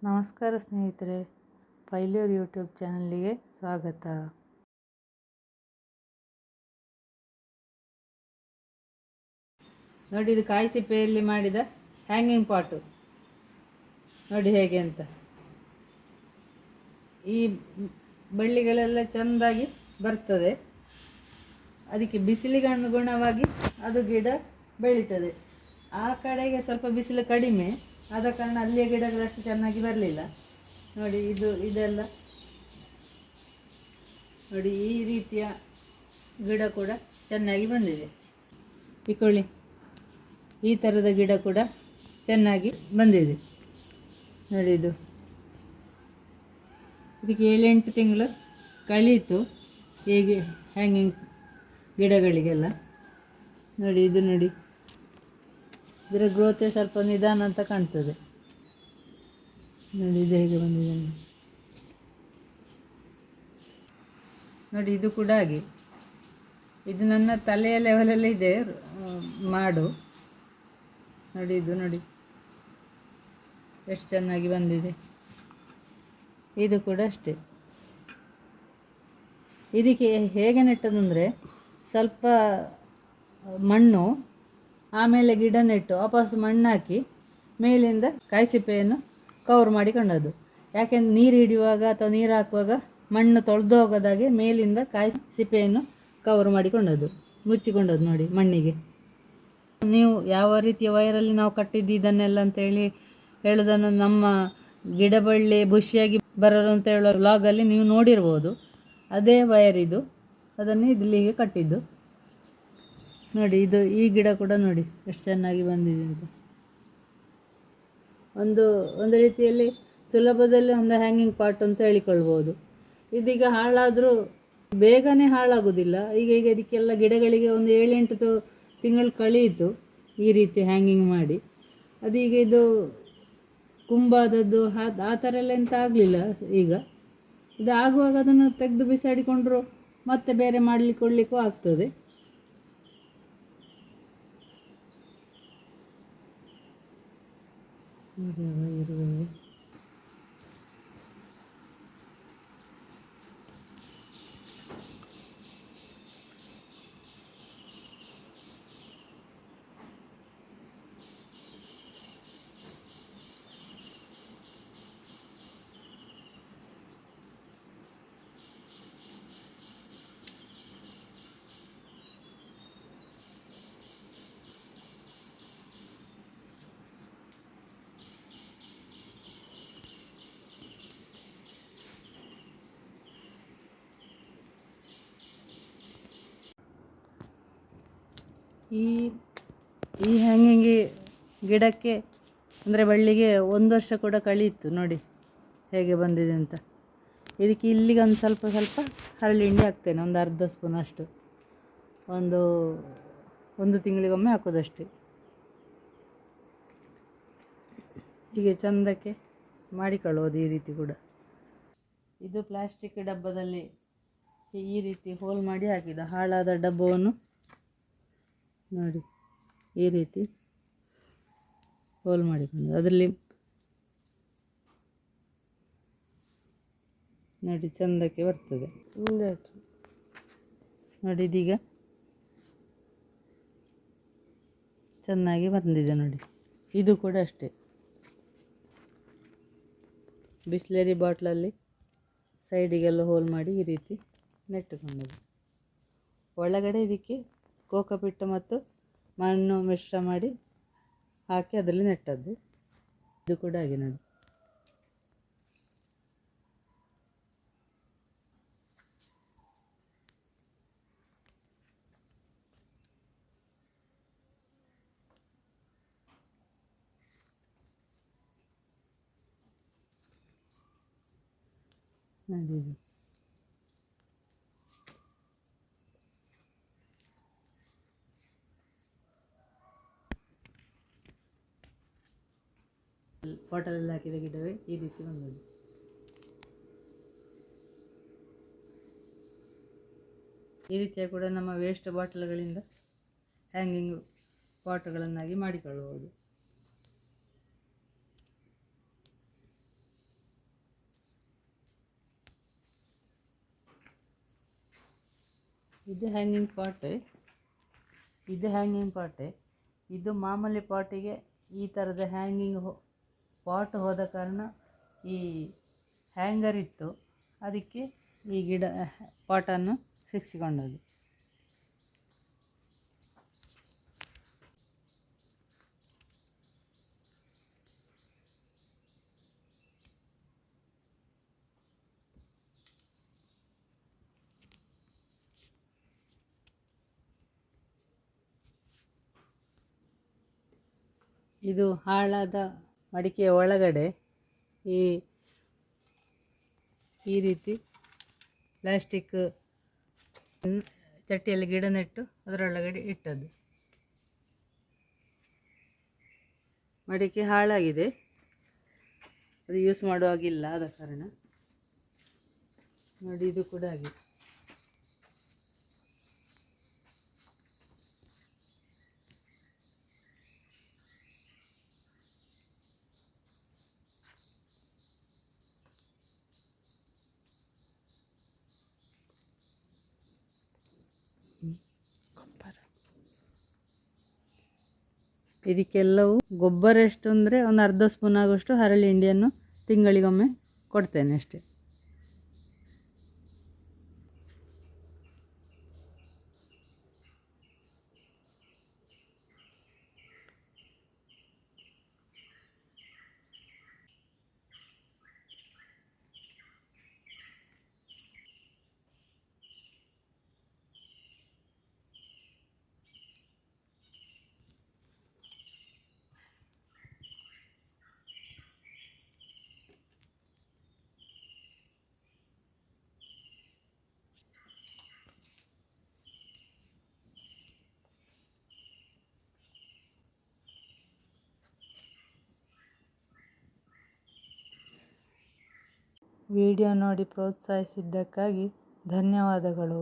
ನಮಸ್ಕಾರ ಸ್ನೇಹಿತರೆ, failure YouTube ಚಾನಲ್ಗೆ ಸ್ವಾಗತ. ನೋಡಿ, ಇದು ಕಾಯಿ ಸಿಪ್ಪೆಯಲ್ಲಿ ಮಾಡಿದ ಹ್ಯಾಂಗಿಂಗ್ ಪಾಟು ನೋಡಿ ಹೇಗೆ ಅಂತ. ಈ ಬಳ್ಳಿಗಳೆಲ್ಲ ಚೆಂದಾಗಿ ಬರ್ತದೆ, ಅದಕ್ಕೆ ಬಿಸಿಲಿಗೆ ಅನುಗುಣವಾಗಿ ಅದು ಗಿಡ ಬೆಳೀತದೆ. ಆ ಕಡೆಗೆ ಸ್ವಲ್ಪ ಬಿಸಿಲು ಕಡಿಮೆ ಆದ ಕಾರಣ ಅಲ್ಲಿಯ ಗಿಡಗಳಷ್ಟು ಚೆನ್ನಾಗಿ ಬರಲಿಲ್ಲ. ನೋಡಿ, ಇದೆಲ್ಲ ನೋಡಿ, ಈ ರೀತಿಯ ಗಿಡ ಕೂಡ ಚೆನ್ನಾಗಿ ಬಂದಿದೆ. ಇಕೊಳ್ಳಿ, ಈ ಥರದ ಗಿಡ ಕೂಡ ಚೆನ್ನಾಗಿ ಬಂದಿದೆ. ನೋಡಿ, ಇದಕ್ಕೆ 7-8 ತಿಂಗಳು ಕಳೀತು ಹೇಗೆ ಹ್ಯಾಂಗಿಂಗ್ ಗಿಡಗಳಿಗೆಲ್ಲ. ನೋಡಿ, ನೋಡಿ, ಇದರ ಗ್ರೋತೆ ಸ್ವಲ್ಪ ನಿಧಾನ ಅಂತ ಕಾಣ್ತದೆ. ನೋಡಿ, ಇದು ಹೇಗೆ ಬಂದಿದೆ ನೋಡಿ. ಇದು ಕೂಡ ಹಾಗೆ, ಇದು ನನ್ನ ತಲೆಯ ಲೆವೆಲಲ್ಲಿ ಇದೆ ಮಾಡು. ನೋಡಿ, ನೋಡಿ ಎಷ್ಟು ಚೆನ್ನಾಗಿ ಬಂದಿದೆ. ಇದು ಕೂಡ ಅಷ್ಟೇ. ಇದಕ್ಕೆ ಹೇಗೆ ನೆಟ್ಟದಂದರೆ, ಸ್ವಲ್ಪ ಮಣ್ಣು, ಆಮೇಲೆ ಗಿಡ ನೆಟ್ಟು ವಾಪಸ್ ಮಣ್ಣು ಹಾಕಿ ಮೇಲಿಂದ ಕಾಯಿಸಿಪ್ಪೆಯನ್ನು ಕವರ್ ಮಾಡಿಕೊಂಡದ್ದು. ಯಾಕೆಂದ್ರೆ ನೀರು ಹಿಡಿಯುವಾಗ ಅಥವಾ ನೀರು ಹಾಕುವಾಗ ಮಣ್ಣು ತೊಳೆದು ಹೋಗೋದಾಗೆ ಮೇಲಿಂದ ಕಾಯಿ ಸಿಪ್ಪೆಯನ್ನು ಕವರ್ ಮಾಡಿಕೊಂಡದ್ದು, ಮುಚ್ಚಿಕೊಂಡದ್ದು. ನೋಡಿ, ಮಣ್ಣಿಗೆ ನೀವು ಯಾವ ರೀತಿಯ ವೈರಲ್ಲಿ ನಾವು ಕಟ್ಟಿದ್ದು ಇದನ್ನೆಲ್ಲ ಅಂತೇಳಿ ಹೇಳೋದನ್ನು ನಮ್ಮ ಗಿಡ ಬಳ್ಳಿ ಬುಷಿಯಾಗಿ ಬರೋರು ಅಂತ ಹೇಳೋ ವ್ಲಾಗಲ್ಲಿ ನೀವು ನೋಡಿರ್ಬೋದು. ಅದೇ ವೈರ್ ಇದು, ಅದನ್ನು ಇಲ್ಲಿಗೆ ಕಟ್ಟಿದ್ದು. ನೋಡಿ, ಈ ಗಿಡ ಕೂಡ ನೋಡಿ ಎಷ್ಟು ಚೆನ್ನಾಗಿ ಬಂದಿದೆ ಅಂತ. ಒಂದು ರೀತಿಯಲ್ಲಿ ಸುಲಭದಲ್ಲಿ ಒಂದು ಹ್ಯಾಂಗಿಂಗ್ ಪಾಟ್ ಅಂತ ಹೇಳಿಕೊಳ್ಬೋದು. ಇದೀಗ ಹಾಳಾದರೂ ಬೇಗನೆ ಹಾಳಾಗೋದಿಲ್ಲ. ಈಗ ಇದಕ್ಕೆಲ್ಲ ಗಿಡಗಳಿಗೆ ಒಂದು 7-8 ತಿಂಗಳು ಕಳೆಯಿತು ಈ ರೀತಿ ಹ್ಯಾಂಗಿಂಗ್ ಮಾಡಿ. ಅದೀಗ ಇದು ಕುಂಬಾದದ್ದು ಆ ಥರ ಎಲ್ಲ ಎಂತ ಆಗಲಿಲ್ಲ. ಈಗ ಇದು ಆಗುವಾಗ ಅದನ್ನು ತೆಗೆದು ಬಿಸಾಡಿಕೊಂಡ್ರು ಮತ್ತೆ ಬೇರೆ ಮಾಡಲಿಕ್ಕೂ ಆಗ್ತದೆ. ಇರುವೆ ಈ ಹ್ಯಾಂಗಿಂಗ್ ಗಿಡಕ್ಕೆ ಅಂದರೆ ಬಳ್ಳಿಗೆ 1 ವರ್ಷ ಕೂಡ ಕಳೆಯಿತು. ನೋಡಿ ಹೇಗೆ ಬಂದಿದೆ ಅಂತ. ಇದಕ್ಕೆ ಇಲ್ಲಿಗೆ ಒಂದು ಸ್ವಲ್ಪ ಹರಳಿ ಹಿಂಡಿ ಹಾಕ್ತೇನೆ, ಒಂದು ಅರ್ಧ ಸ್ಪೂನ್ ಅಷ್ಟು. ಒಂದು ತಿಂಗಳಿಗೊಮ್ಮೆ ಹಾಕೋದಷ್ಟೇ. ಹೀಗೆ ಚೆಂದಕ್ಕೆ ಮಾಡಿಕೊಳ್ಳೋದು ಈ ರೀತಿ ಕೂಡ. ಇದು ಪ್ಲಾಸ್ಟಿಕ್ ಡಬ್ಬದಲ್ಲಿ ಈ ರೀತಿ ಹೋಲ್ ಮಾಡಿ ಹಾಕಿದ ಹಾಳಾದ ಡಬ್ಬವನ್ನು ನೋಡಿ ಈ ರೀತಿ ಹೋಲ್ ಮಾಡಿಕೊಂಡು ಅದರಲ್ಲಿ ನೋಡಿ ಚೆಂದಕ್ಕೆ ಬರ್ತದೆ. ನೋಡಿ, ಇದೀಗ ಚೆನ್ನಾಗಿ ಬಂದಿದೆ. ನೋಡಿ, ಇದು ಕೂಡ ಅಷ್ಟೇ. ಬಿಸ್ಲೇರಿ ಬಾಟ್ಲಲ್ಲಿ ಸೈಡಿಗೆಲ್ಲ ಹೋಲ್ ಮಾಡಿ ಈ ರೀತಿ ನೆಟ್ಟುಕೊಂಡದ್ದು. ಒಳಗಡೆ ಇದಕ್ಕೆ ಕೋಕೋಪಿಟ್ಟು ಮತ್ತು ಮಣ್ಣು ಮಿಶ್ರ ಮಾಡಿ ಹಾಕಿ ಅದರಲ್ಲಿ ನೆಟ್ಟದ್ದು. ಇದು ಕೂಡ ಹಾಗೆ ನೋಡಿ. ನೋಡಿ, ಬಾಟಲಲ್ಲಿ ಹಾಕಿದ ಗಿಡವೇ ಈ ರೀತಿ ಬಂದದ್ದು. ಈ ರೀತಿಯ ಕೂಡ ನಮ್ಮ ವೇಸ್ಟ್ ಬಾಟಲ್ಗಳಿಂದ ಹ್ಯಾಂಗಿಂಗ್ ಪಾಟ್ಗಳನ್ನಾಗಿ ಮಾಡಿಕೊಳ್ಳಬಹುದು. ಇದು ಹ್ಯಾಂಗಿಂಗ್ ಪಾಟೆ, ಇದು ಹ್ಯಾಂಗಿಂಗ್ ಪಾಟೆ. ಇದು ಮಾಮೂಲಿ ಪಾಟಿಗೆ ಈ ಥರದ ಹ್ಯಾಂಗಿಂಗ್ ಪಾಟ್ ಹೋದ ಕಾರಣ ಈ ಹ್ಯಾಂಗರ್ ಇತ್ತು, ಅದಕ್ಕೆ ಈ ಗಿಡ ಪಾಟನ್ನು ಸಿಕ್ಕಿಸಿಕೊಂಡದ್ದು. ಇದು ಹಾಳಾದ ಮಡಿಕೆಯ ಒಳಗಡೆ ಈ ರೀತಿ ಪ್ಲಾಸ್ಟಿಕ್ ಚಟ್ಟಿಯಲ್ಲಿ ಗಿಡ ನೆಟ್ಟು ಅದರೊಳಗಡೆ ಇಟ್ಟದ್ದು. ಮಡಿಕೆ ಹಾಳಾಗಿದೆ, ಅದು ಯೂಸ್ ಮಾಡುವಾಗಿಲ್ಲ, ಆದ ಕಾರಣ ನೋಡಿ ಇದು ಕೂಡ ಆಗಿದೆ. ಇದಕ್ಕೆಲ್ಲವೂ ಗೊಬ್ಬರ ಎಷ್ಟು ಅಂದರೆ ಒಂದು ಅರ್ಧ ಸ್ಪೂನ್ ಆಗುವಷ್ಟು ಹರಳಿ ಹಿಂಡಿಯನ್ನು ತಿಂಗಳಿಗೊಮ್ಮೆ ಕೊಡ್ತೇನೆ ಅಷ್ಟೇ. ವಿಡಿಯೋ ನೋಡಿ ಪ್ರೋತ್ಸಾಹಿಸಿದ್ದಕ್ಕಾಗಿ ಧನ್ಯವಾದಗಳು.